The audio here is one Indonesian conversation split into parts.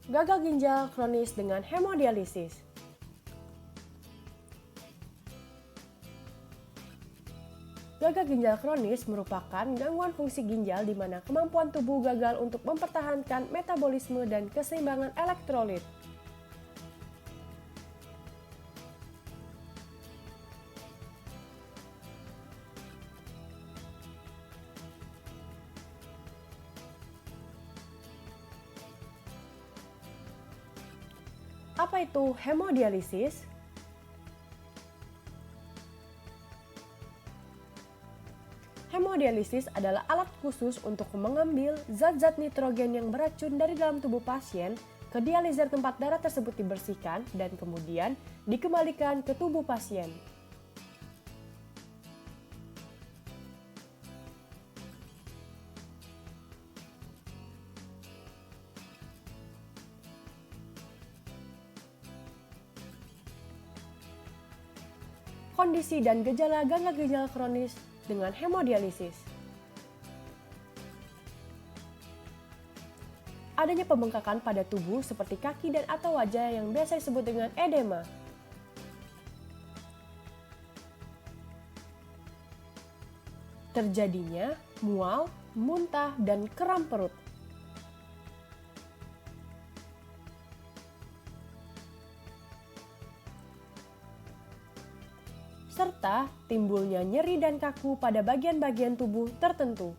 Gagal ginjal kronis dengan hemodialisis. Gagal ginjal kronis merupakan gangguan fungsi ginjal di mana kemampuan tubuh gagal untuk mempertahankan metabolisme dan keseimbangan elektrolit. Apa itu hemodialisis? Hemodialisis adalah alat khusus untuk mengambil zat-zat nitrogen yang beracun dari dalam tubuh pasien ke dializer tempat darah tersebut dibersihkan dan kemudian dikembalikan ke tubuh pasien. Kondisi dan gejala gagal ginjal kronis dengan hemodialisis. Adanya pembengkakan pada tubuh seperti kaki dan atau wajah yang biasa disebut dengan edema. Terjadinya mual, muntah, dan kram perut. Serta timbulnya nyeri dan kaku pada bagian-bagian tubuh tertentu.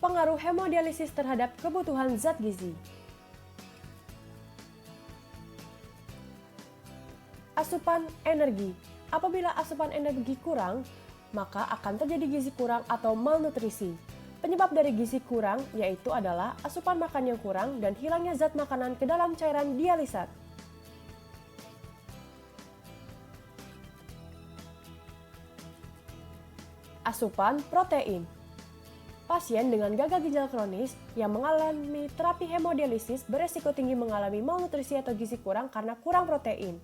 Pengaruh hemodialisis terhadap kebutuhan zat gizi. Asupan energi. Apabila asupan energi kurang, maka akan terjadi gizi kurang atau malnutrisi. Penyebab dari gizi kurang yaitu adalah asupan makan yang kurang dan hilangnya zat makanan ke dalam cairan dialisat. Asupan protein. Pasien dengan gagal ginjal kronis yang mengalami terapi hemodialisis beresiko tinggi mengalami malnutrisi atau gizi kurang karena kurang protein.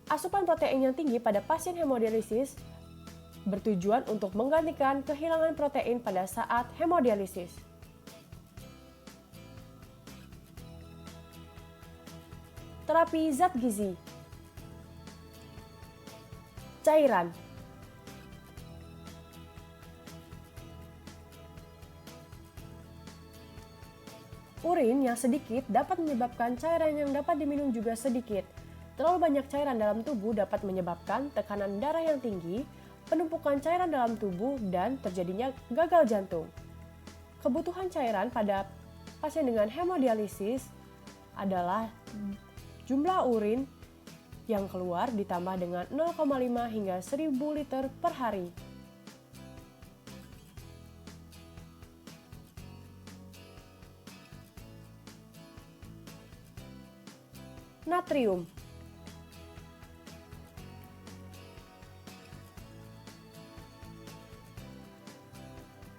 Asupan protein yang tinggi pada pasien hemodialisis bertujuan untuk menggantikan kehilangan protein pada saat hemodialisis. Terapi zat gizi. Cairan. Urin yang sedikit dapat menyebabkan cairan yang dapat diminum juga sedikit. Terlalu banyak cairan dalam tubuh dapat menyebabkan tekanan darah yang tinggi, penumpukan cairan dalam tubuh, dan terjadinya gagal jantung. Kebutuhan cairan pada pasien dengan hemodialisis adalah jumlah urin yang keluar ditambah dengan 0,5 hingga 1000 liter per hari. Natrium.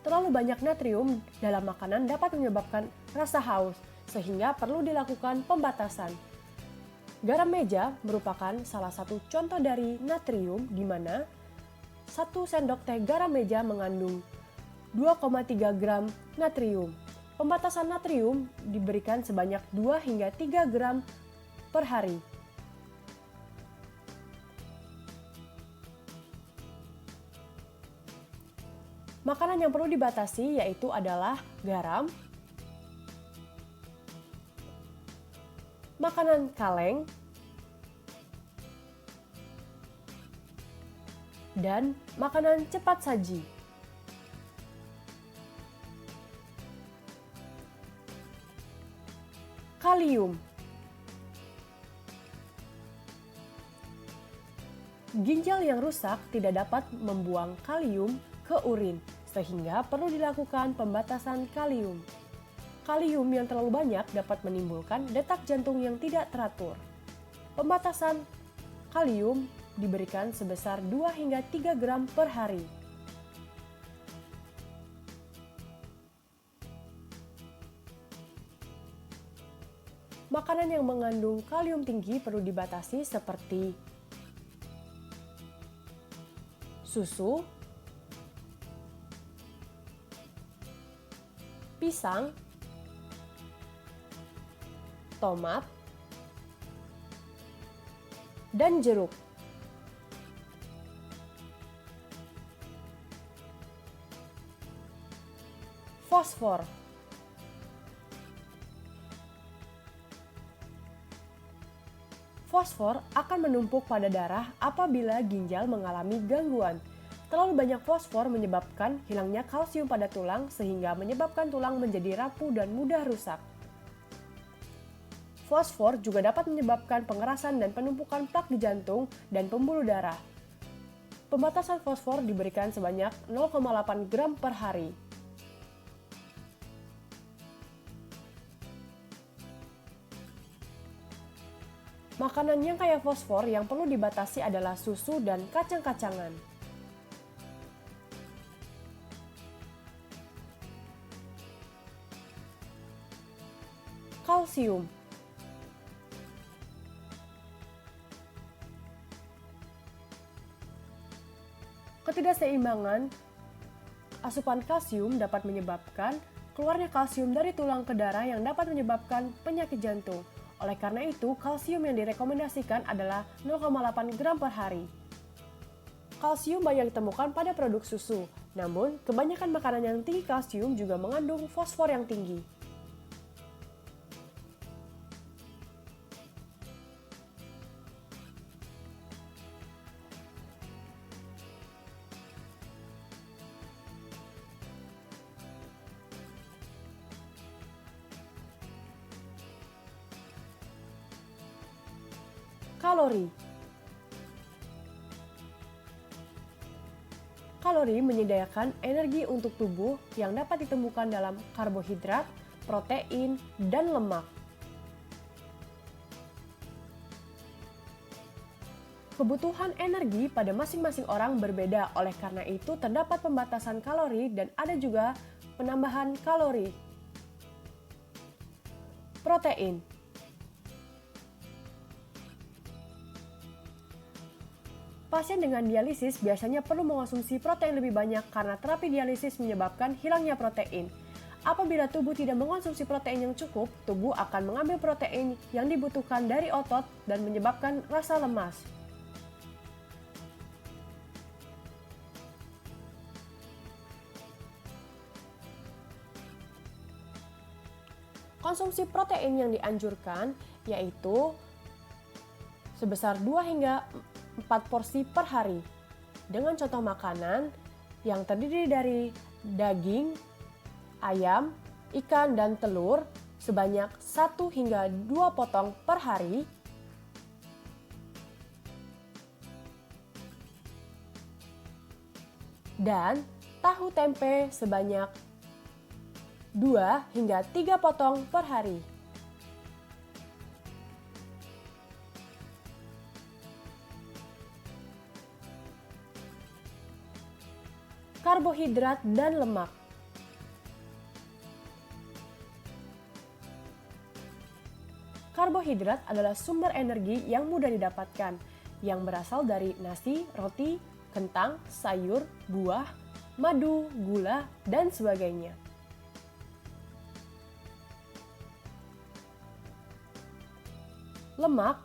Terlalu banyak natrium dalam makanan dapat menyebabkan rasa haus, sehingga perlu dilakukan pembatasan. Garam meja merupakan salah satu contoh dari natrium di mana 1 sendok teh garam meja mengandung 2,3 gram natrium. Pembatasan natrium diberikan sebanyak 2 hingga 3 gram per hari. Makanan yang perlu dibatasi yaitu adalah garam, makanan kaleng, dan makanan cepat saji. Kalium. Ginjal yang rusak tidak dapat membuang kalium ke urin, sehingga perlu dilakukan pembatasan kalium. Kalium yang terlalu banyak dapat menimbulkan detak jantung yang tidak teratur. Pembatasan kalium diberikan sebesar 2 hingga 3 gram per hari. Makanan yang mengandung kalium tinggi perlu dibatasi seperti susu, pisang, tomat, dan jeruk. Fosfor. Fosfor akan menumpuk pada darah apabila ginjal mengalami gangguan. Terlalu banyak fosfor menyebabkan hilangnya kalsium pada tulang sehingga menyebabkan tulang menjadi rapuh dan mudah rusak. Fosfor juga dapat menyebabkan pengerasan dan penumpukan plak di jantung dan pembuluh darah. Pembatasan fosfor diberikan sebanyak 0,8 gram per hari. Makanan yang kaya fosfor yang perlu dibatasi adalah susu dan kacang-kacangan. Kalsium. Ketidakseimbangan asupan kalsium dapat menyebabkan keluarnya kalsium dari tulang ke darah yang dapat menyebabkan penyakit jantung. Oleh karena itu, kalsium yang direkomendasikan adalah 0,8 gram per hari. Kalsium banyak ditemukan pada produk susu, namun kebanyakan makanan yang tinggi kalsium juga mengandung fosfor yang tinggi. Kalori. Kalori menyediakan energi untuk tubuh yang dapat ditemukan dalam karbohidrat, protein, dan lemak. Kebutuhan energi pada masing-masing orang berbeda, oleh karena itu terdapat pembatasan kalori dan ada juga penambahan kalori. Protein. Pasien dengan dialisis biasanya perlu mengonsumsi protein lebih banyak karena terapi dialisis menyebabkan hilangnya protein. Apabila tubuh tidak mengonsumsi protein yang cukup, tubuh akan mengambil protein yang dibutuhkan dari otot dan menyebabkan rasa lemas. Konsumsi protein yang dianjurkan yaitu sebesar 2 hingga 4 porsi per hari, dengan contoh makanan yang terdiri dari daging, ayam, ikan, dan telur sebanyak 1 hingga 2 potong per hari, dan tahu tempe sebanyak 2 hingga 3 potong per hari. Karbohidrat dan lemak. Karbohidrat adalah sumber energi yang mudah didapatkan, yang berasal dari nasi, roti, kentang, sayur, buah, madu, gula, dan sebagainya. Lemak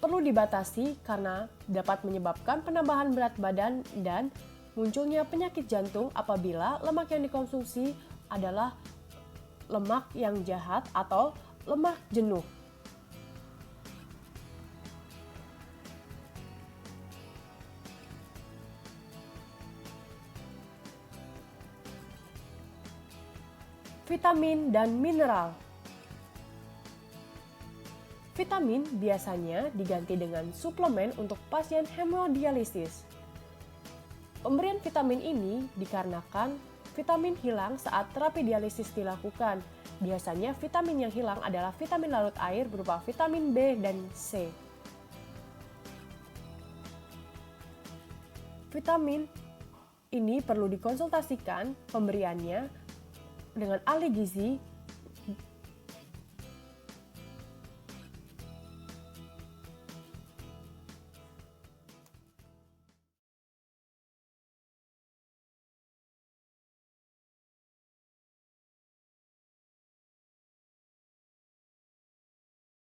perlu dibatasi karena dapat menyebabkan penambahan berat badan dan munculnya penyakit jantung apabila lemak yang dikonsumsi adalah lemak yang jahat atau lemak jenuh. Vitamin dan mineral. Vitamin biasanya diganti dengan suplemen untuk pasien hemodialisis. Pemberian vitamin ini dikarenakan vitamin hilang saat terapi dialisis dilakukan. Biasanya vitamin yang hilang adalah vitamin larut air berupa vitamin B dan C. Vitamin ini perlu dikonsultasikan pemberiannya dengan ahli gizi